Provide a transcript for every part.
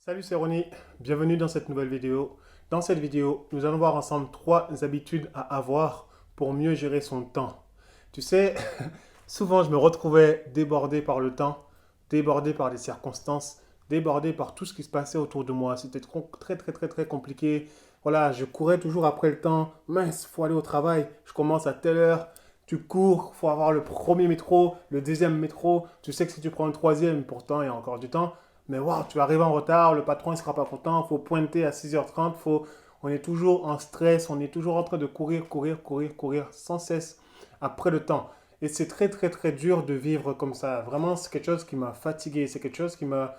Salut, c'est Ronnie, bienvenue dans cette nouvelle vidéo. Dans cette vidéo, nous allons voir ensemble 3 habitudes à avoir pour mieux gérer son temps. Tu sais, souvent je me retrouvais débordé par le temps, débordé par les circonstances, débordé par tout ce qui se passait autour de moi. C'était très compliqué. Voilà, je courais toujours après le temps. Mince, faut aller au travail, je commence à telle heure. Tu cours, faut avoir le premier métro, le deuxième métro. Tu sais que si tu prends le troisième, pourtant il y a encore du temps. Mais waouh, tu arrives en retard, le patron ne sera pas content, il faut pointer à 6h30, on est toujours en stress, on est toujours en train de courir sans cesse après le temps. Et c'est très dur de vivre comme ça. Vraiment, c'est quelque chose qui m'a fatigué, c'est quelque chose qui m'a...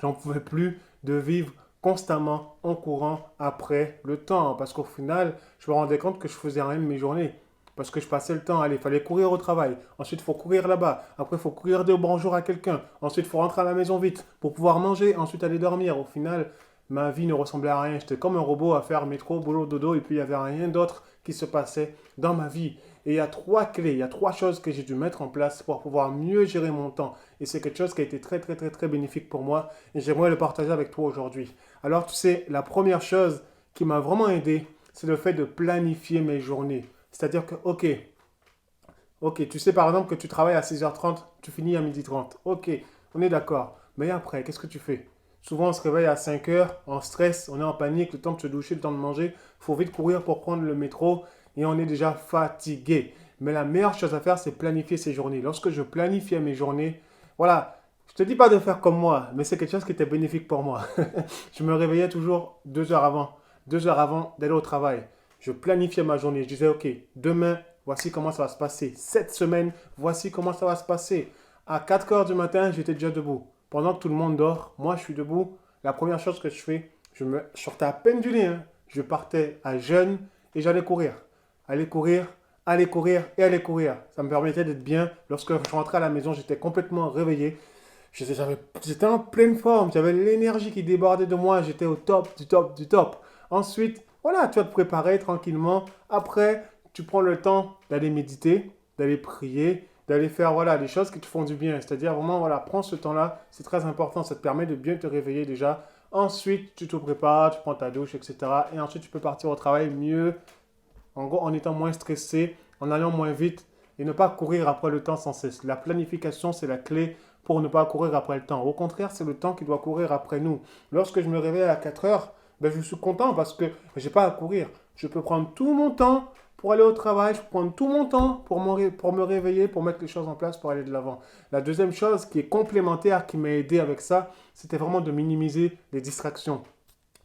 J'en pouvais plus de vivre constamment en courant après le temps. Parce qu'au final, je me rendais compte que je faisais rien de mes journées. Parce que je passais le temps, allez, il fallait courir au travail. Ensuite, il faut courir là-bas. Après, il faut courir dire bonjour à quelqu'un. Ensuite, il faut rentrer à la maison vite pour pouvoir manger. Ensuite, aller dormir. Au final, ma vie ne ressemblait à rien. J'étais comme un robot à faire métro, boulot, dodo. Et puis, il n'y avait rien d'autre qui se passait dans ma vie. Et il y a 3 clés, il y a 3 choses que j'ai dû mettre en place pour pouvoir mieux gérer mon temps. Et c'est quelque chose qui a été très bénéfique pour moi. Et j'aimerais le partager avec toi aujourd'hui. Alors, tu sais, la première chose qui m'a vraiment aidé, c'est le fait de planifier mes journées. C'est-à-dire que, ok, tu sais par exemple que tu travailles à 6h30, tu finis à 12h30. Ok, on est d'accord. Mais après, qu'est-ce que tu fais? Souvent, on se réveille à 5h, en stress, on est en panique, le temps de se doucher, le temps de manger. Il faut vite courir pour prendre le métro et on est déjà fatigué. Mais la meilleure chose à faire, c'est planifier ses journées. Lorsque je planifiais mes journées, voilà, je te dis pas de faire comme moi, mais c'est quelque chose qui était bénéfique pour moi. Je me réveillais toujours 2 heures avant, 2 heures avant d'aller au travail. Je planifiais ma journée. Je disais, ok, demain, voici comment ça va se passer. Cette semaine, voici comment ça va se passer. À 4 heures du matin, j'étais déjà debout. Pendant que tout le monde dort, moi, je suis debout. La première chose que je fais, je sortais à peine du lit, hein. Je partais à jeûne et j'allais courir. Aller courir, aller courir et aller courir. Ça me permettait d'être bien. Lorsque je rentrais à la maison, j'étais complètement réveillé. J'étais en pleine forme, j'avais l'énergie qui débordait de moi, j'étais au top, du top. Ensuite, voilà, tu vas te préparer tranquillement. Après, tu prends le temps d'aller méditer, d'aller prier, d'aller faire voilà, des choses qui te font du bien. C'est-à-dire vraiment, voilà, prends ce temps-là, c'est très important, ça te permet de bien te réveiller déjà. Ensuite, tu te prépares, tu prends ta douche, etc. Et ensuite, tu peux partir au travail mieux, en gros, en étant moins stressé, en allant moins vite et ne pas courir après le temps sans cesse. La planification, c'est la clé pour ne pas courir après le temps. Au contraire, c'est le temps qui doit courir après nous. Lorsque je me réveille à 4 heures, ben, je suis content parce que je n'ai pas à courir. Je peux prendre tout mon temps pour aller au travail, je peux prendre tout mon temps pour me réveiller, pour mettre les choses en place, pour aller de l'avant. La deuxième chose qui est complémentaire, qui m'a aidé avec ça, c'était vraiment de minimiser les distractions.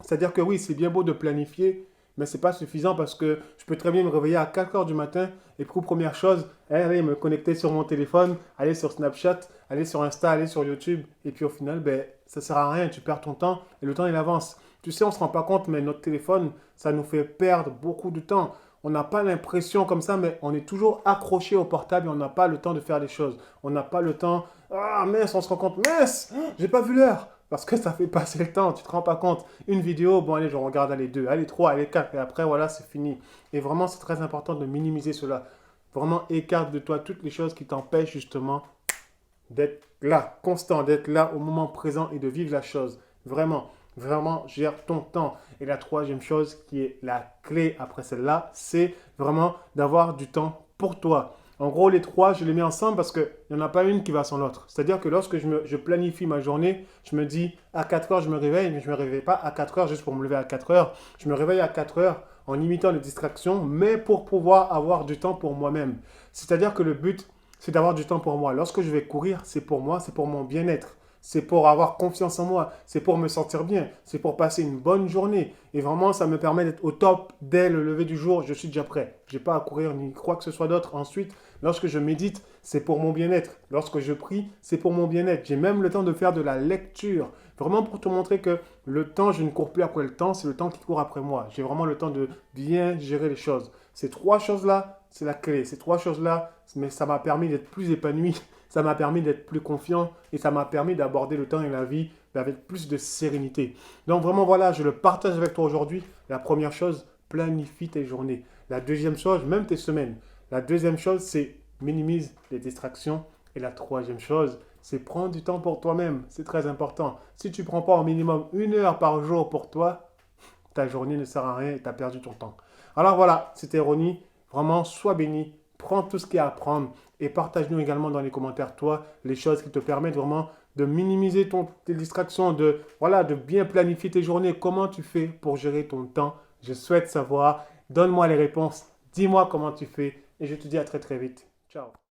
C'est-à-dire que oui, c'est bien beau de planifier, mais ce n'est pas suffisant parce que je peux très bien me réveiller à 4 heures du matin et pour première chose, aller me connecter sur mon téléphone, aller sur Snapchat, aller sur Insta, aller sur YouTube. Et puis au final, ben, ça ne sert à rien, tu perds ton temps et le temps il avance. Tu sais, on ne se rend pas compte, mais notre téléphone, ça nous fait perdre beaucoup de temps. On n'a pas l'impression comme ça, mais on est toujours accroché au portable et on n'a pas le temps de faire des choses. On n'a pas le temps. Ah mince, on se rend compte, mince, j'ai pas vu l'heure. Parce que ça fait passer le temps, tu te rends pas compte. Une vidéo, bon allez, je regarde allez 2, allez 3, allez 4, et après voilà, c'est fini. Et vraiment, c'est très important de minimiser cela. Vraiment, écarte de toi toutes les choses qui t'empêchent justement d'être là, constant, d'être là au moment présent et de vivre la chose. Vraiment, gère ton temps. Et la troisième chose qui est la clé après celle-là, c'est vraiment d'avoir du temps pour toi. En gros, les trois, je les mets ensemble parce qu'il n'y en a pas une qui va sans l'autre. C'est-à-dire que lorsque je planifie ma journée, je me dis à 4 heures, je me réveille, mais je ne me réveille pas à 4 heures juste pour me lever à 4 heures. Je me réveille à 4 heures en limitant les distractions, mais pour pouvoir avoir du temps pour moi-même. C'est-à-dire que le but, c'est d'avoir du temps pour moi. Lorsque je vais courir, c'est pour moi, c'est pour mon bien-être. C'est pour avoir confiance en moi, c'est pour me sentir bien, c'est pour passer une bonne journée. Et vraiment, ça me permet d'être au top dès le lever du jour, je suis déjà prêt. Je n'ai pas à courir ni quoi que ce soit d'autre. Ensuite, lorsque je médite, c'est pour mon bien-être. Lorsque je prie, c'est pour mon bien-être. J'ai même le temps de faire de la lecture. Vraiment pour te montrer que le temps, je ne cours plus après le temps, c'est le temps qui court après moi. J'ai vraiment le temps de bien gérer les choses. Ces trois choses-là, c'est la clé. Ces trois choses-là, mais ça m'a permis d'être plus épanoui, ça m'a permis d'être plus confiant et ça m'a permis d'aborder le temps et la vie avec plus de sérénité. Donc vraiment, voilà, je le partage avec toi aujourd'hui. La première chose, planifie tes journées. La deuxième chose, même tes semaines. La deuxième chose, c'est minimise les distractions. Et la troisième chose, c'est prendre du temps pour toi-même. C'est très important. Si tu ne prends pas au minimum 1 heure par jour pour toi, ta journée ne sert à rien et tu as perdu ton temps. Alors voilà, c'était Ronnie. Vraiment, sois béni. Prends tout ce qu'il y a à prendre et partage-nous également dans les commentaires, toi, les choses qui te permettent vraiment de minimiser tes distractions, voilà, de bien planifier tes journées. Comment tu fais pour gérer ton temps? Je souhaite savoir. Donne-moi les réponses. Dis-moi comment tu fais et je te dis à très très vite. Ciao.